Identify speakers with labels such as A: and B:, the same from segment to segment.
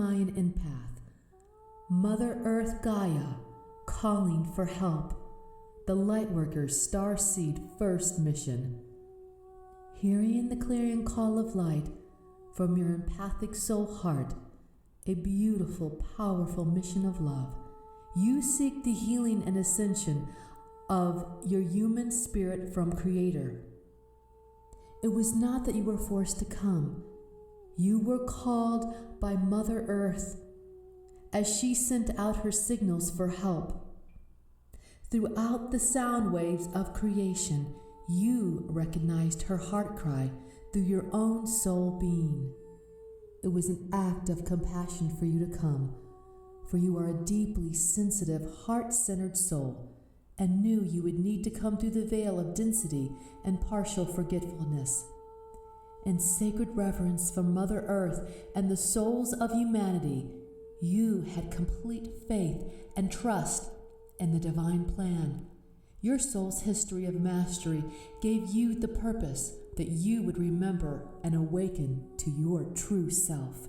A: Mayan empath, Mother Earth Gaia, calling for help, the lightworkers' starseed first mission. Hearing the clarion call of light from your empathic soul heart, a beautiful, powerful mission of love, you seek the healing and ascension of your human spirit from Creator. It was not that you were forced to come. You were called by Mother Earth as she sent out her signals for help. Throughout the sound waves of creation, you recognized her heart cry through your own soul being. It was an act of compassion for you to come, for you are a deeply sensitive, heart-centered soul, and knew you would need to come through the veil of density and partial forgetfulness. In sacred reverence for Mother Earth and the souls of humanity, you had complete faith and trust in the divine plan. Your soul's history of mastery gave you the purpose that you would remember and awaken to your true self.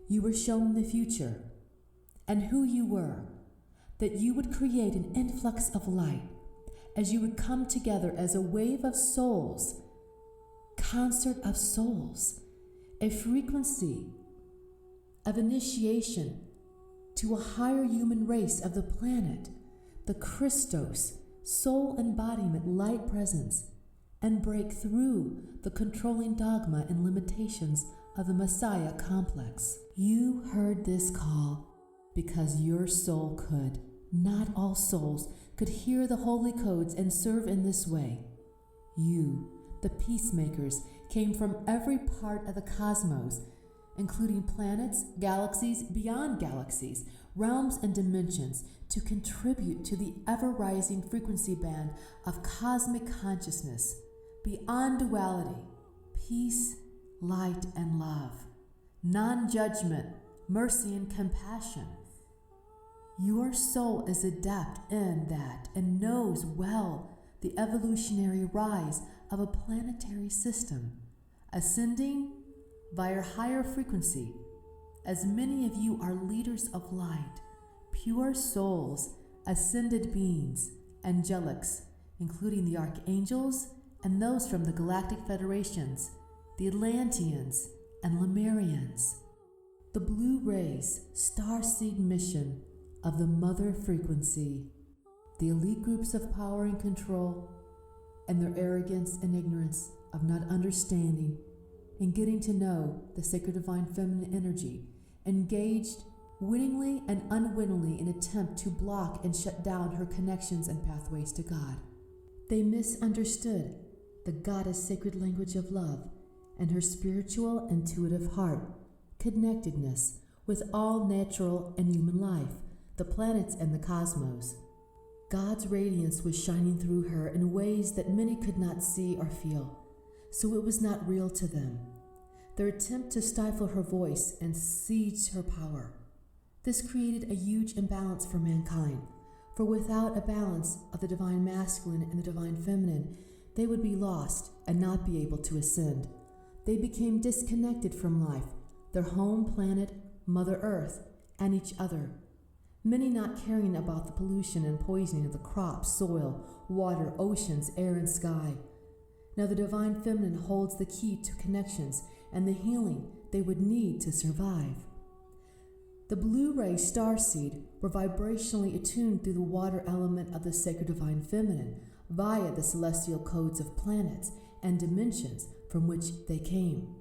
A: You were shown the future and who you were, that you would create an influx of light as you would come together as a wave of souls, concert of souls, a frequency of initiation to a higher human race of the planet, the Christos, soul embodiment, light presence, and break through the controlling dogma and limitations of the Messiah complex. You heard this call because your soul could. Not all souls could hear the holy codes and serve in this way. You, the peacemakers, came from every part of the cosmos, including planets, galaxies, beyond galaxies, realms, and dimensions, to contribute to the ever-rising frequency band of cosmic consciousness, beyond duality, peace, light, and love, non-judgment, mercy, and compassion. Your soul is adept in that and knows well the evolutionary rise of a planetary system, ascending via higher frequency, as many of you are leaders of light, pure souls, ascended beings, angelics, including the archangels and those from the galactic federations, the Atlanteans and Lemurians. The blue rays, starseed mission of the mother frequency, the elite groups of power and control, and their arrogance and ignorance of not understanding and getting to know the sacred divine feminine energy, engaged wittingly and unwittingly in attempt to block and shut down her connections and pathways to God. They misunderstood the goddess' sacred language of love and her spiritual, intuitive heart, connectedness with all natural and human life, the planets and the cosmos. God's radiance was shining through her in ways that many could not see or feel, so it was not real to them. Their attempt to stifle her voice and siege her power. This created a huge imbalance for mankind, for without a balance of the divine masculine and the divine feminine, they would be lost and not be able to ascend. They became disconnected from life, their home planet, Mother Earth, and each other. Many not caring about the pollution and poisoning of the crops, soil, water, oceans, air, and sky. Now the divine feminine holds the key to connections and the healing they would need to survive. The blue ray starseed were vibrationally attuned through the water element of the sacred divine feminine via the celestial codes of planets and dimensions from which they came.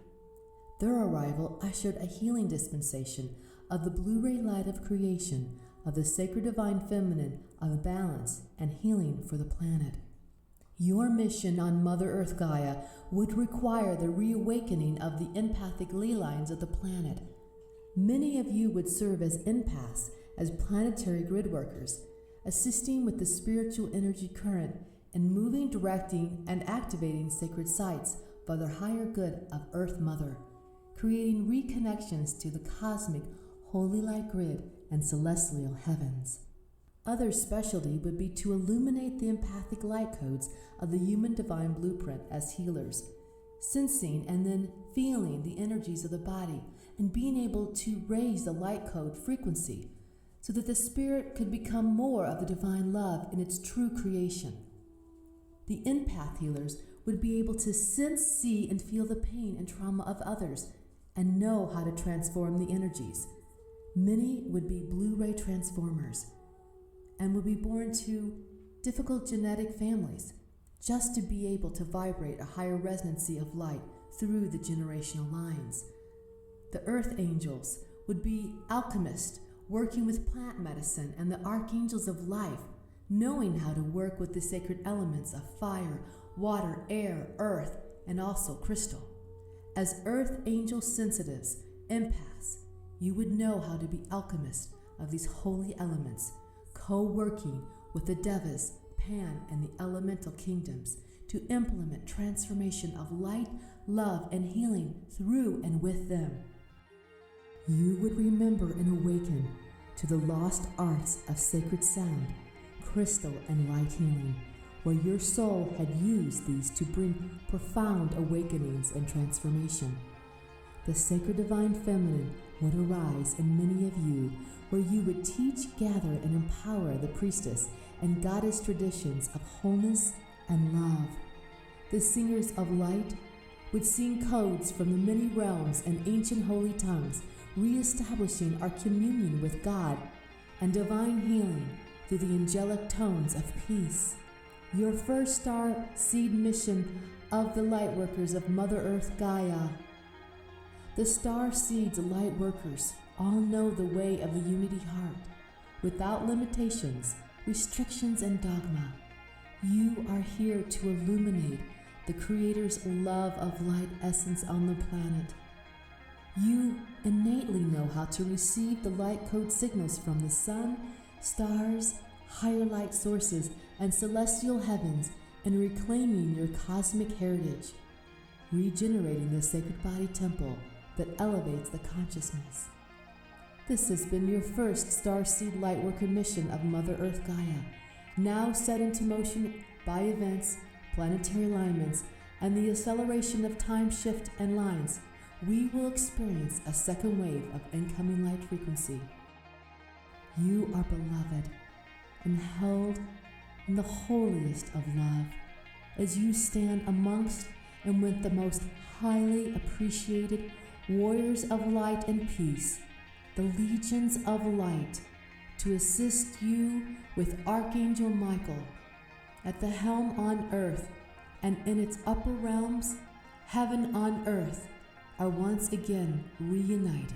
A: Their arrival ushered a healing dispensation of the blue ray light of creation, of the sacred divine feminine, of balance and healing for the planet. Your mission on Mother Earth Gaia would require the reawakening of the empathic ley lines of the planet. Many of you would serve as empaths, as planetary grid workers, assisting with the spiritual energy current and moving, directing, and activating sacred sites for the higher good of Earth Mother, creating reconnections to the cosmic holy light grid and celestial heavens. Other specialty would be to illuminate the empathic light codes of the human divine blueprint as healers, sensing and then feeling the energies of the body and being able to raise the light code frequency so that the spirit could become more of the divine love in its true creation. The empath healers would be able to sense, see, and feel the pain and trauma of others and know how to transform the energies. Many would be Blu-ray transformers and would be born to difficult genetic families just to be able to vibrate a higher resonancy of light through the generational lines. The earth angels would be alchemists working with plant medicine, and the archangels of life knowing how to work with the sacred elements of fire, water, air, earth, and also crystal. As earth angel sensitives, empaths, you would know how to be alchemists of these holy elements, co-working with the devas, Pan, and the elemental kingdoms to implement transformation of light, love, and healing through and with them. You would remember and awaken to the lost arts of sacred sound, crystal, and light healing, where your soul had used these to bring profound awakenings and transformation. The sacred divine feminine would arise in many of you, where you would teach, gather, and empower the priestess and goddess traditions of wholeness and love. The singers of light would sing codes from the many realms and ancient holy tongues, re-establishing our communion with God and divine healing through the angelic tones of peace. Your first star seed mission of the lightworkers of Mother Earth Gaia. The star seeds lightworkers all know the way of the unity heart, without limitations, restrictions, and dogma. You are here to illuminate the Creator's love of light essence on the planet. You innately know how to receive the light code signals from the sun, stars, higher light sources, and celestial heavens, and reclaiming your cosmic heritage, regenerating the sacred body temple that elevates the consciousness. This has been your first Starseed Lightworker mission of Mother Earth Gaia, now set into motion by events, planetary alignments, and the acceleration of time shift and lines. We will experience a second wave of incoming light frequency. You are beloved and held in the holiest of love as you stand amongst and with the most highly appreciated warriors of light and peace, the legions of light, to assist you with Archangel Michael at the helm on earth, and in its upper realms, heaven on earth are once again reunited.